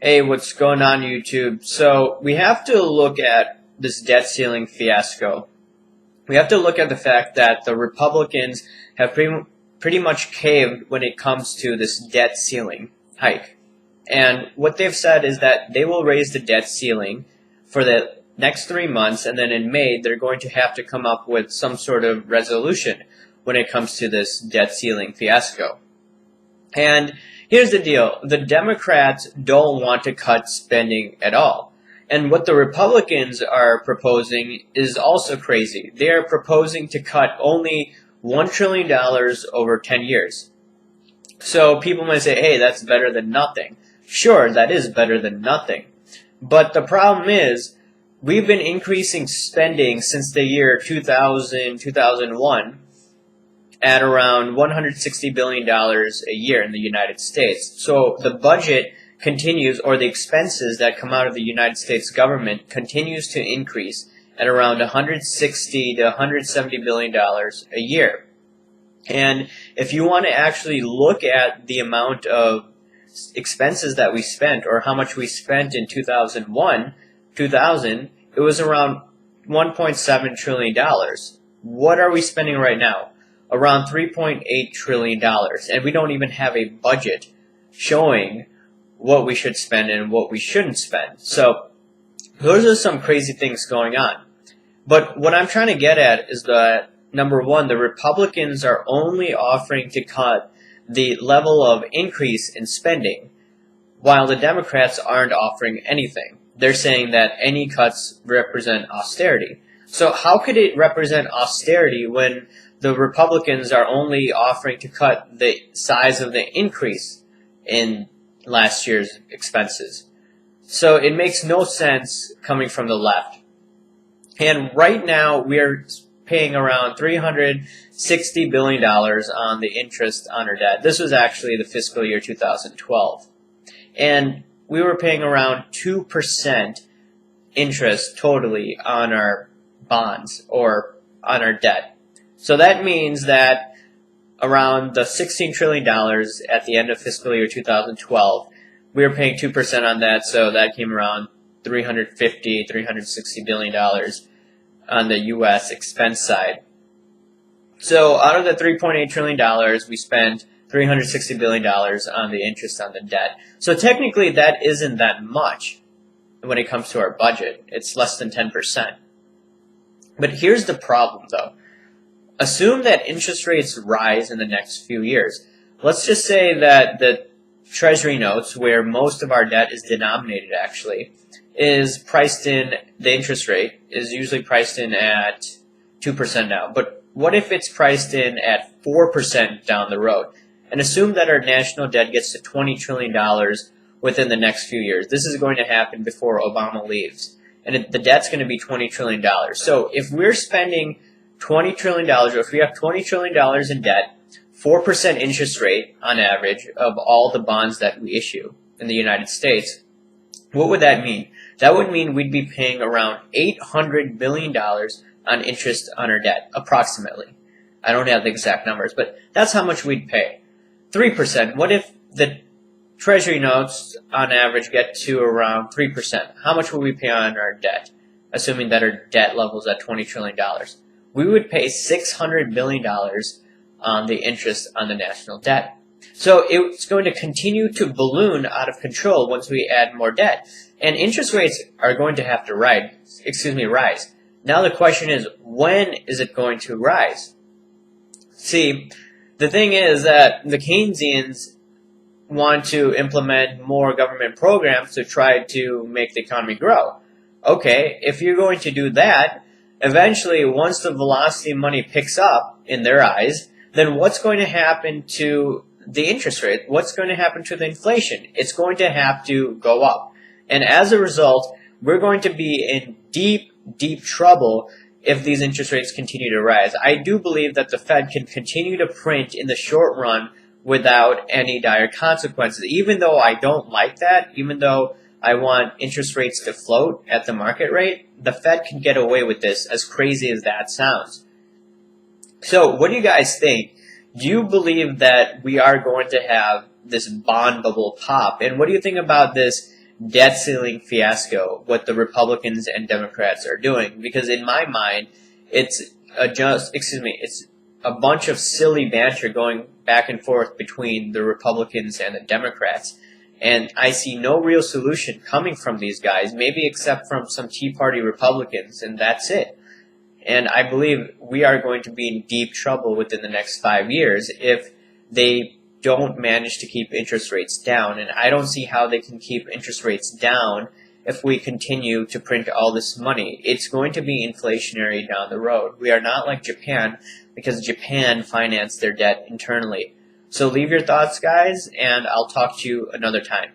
Hey, what's going on YouTube? So we have to look at this debt ceiling fiasco. We have to look at the fact that the Republicans have pretty much caved when it comes to this debt ceiling hike. And what they've said is that they will raise the debt ceiling for the next 3 months, and then in May they're going to have to come up with some sort of resolution when it comes to this debt ceiling fiasco. And here's the deal. The Democrats don't want to cut spending at all. And what the Republicans are proposing is also crazy. They are proposing to cut only $1 trillion over 10 years. So people might say, hey, that's better than nothing. Sure, that is better than nothing. But the problem is, we've been increasing spending since the year 2000, 2001, at around $160 billion a year in the United States. So the budget continues, or the expenses that come out of the United States government continues to increase at around $160 to $170 billion a year. And if you want to actually look at the amount of expenses that we spent, or how much we spent in 2000, it was around $1.7 trillion. What are we spending right now? Around $3.8 trillion, and we don't even have a budget showing what we should spend and what we shouldn't spend. So those are some crazy things going on. But what I'm trying to get at is that, number one, the Republicans are only offering to cut the level of increase in spending, while the Democrats aren't offering anything. They're saying that any cuts represent austerity. So how could it represent austerity when the Republicans are only offering to cut the size of the increase in last year's expenses? So it makes no sense coming from the left. And right now we are paying around $360 billion on the interest on our debt. This was actually the fiscal year 2012. And we were paying around 2% interest totally on our bonds or on our debt. So that means that around the $16 trillion at the end of fiscal year 2012, we were paying 2% on that, so that came around $360 billion on the U.S. expense side. So out of the $3.8 trillion, we spent $360 billion on the interest on the debt. So technically that isn't that much when it comes to our budget. It's less than 10%. But here's the problem, though. Assume that interest rates rise in the next few years. Let's just say that the Treasury notes, where most of our debt is denominated actually, is priced in, the interest rate is usually priced in at 2% now. But what if it's priced in at 4% down the road? And assume that our national debt gets to $20 trillion within the next few years. This is going to happen before Obama leaves. And the debt's going to be $20 trillion. So if we're spending $20 trillion, or if we have $20 trillion in debt, 4% interest rate on average of all the bonds that we issue in the United States, what would that mean? That would mean we'd be paying around $800 billion on interest on our debt, approximately. I don't have the exact numbers, but that's how much we'd pay. 3%. What if the Treasury notes on average get to around 3%? How much would we pay on our debt, assuming that our debt level is at $20 trillion? We would pay $600 billion on the interest on the national debt. So it's going to continue to balloon out of control once we add more debt. And interest rates are going to have to rise. Now the question is, when is it going to rise? See, the thing is that the Keynesians want to implement more government programs to try to make the economy grow. Okay, if you're going to do that, eventually, once the velocity of money picks up, in their eyes, then what's going to happen to the interest rate? What's going to happen to the inflation? It's going to have to go up. And as a result, we're going to be in deep, deep trouble if these interest rates continue to rise. I do believe that the Fed can continue to print in the short run without any dire consequences. Even though I don't like that, even though I want interest rates to float at the market rate, the Fed can get away with this, as crazy as that sounds. So what do you guys think? Do you believe that we are going to have this bond bubble pop? And what do you think about this debt ceiling fiasco what the Republicans and Democrats are doing, because in my mind it's it's a bunch of silly banter going back and forth between the Republicans and the Democrats, and I see no real solution coming from these guys, maybe except from some Tea Party Republicans, and that's it. And I believe we are going to be in deep trouble within the next 5 years if they don't manage to keep interest rates down. And I don't see how they can keep interest rates down if we continue to print all this money. It's going to be inflationary down the road. We are not like Japan, because Japan financed their debt internally. So leave your thoughts, guys, and I'll talk to you another time.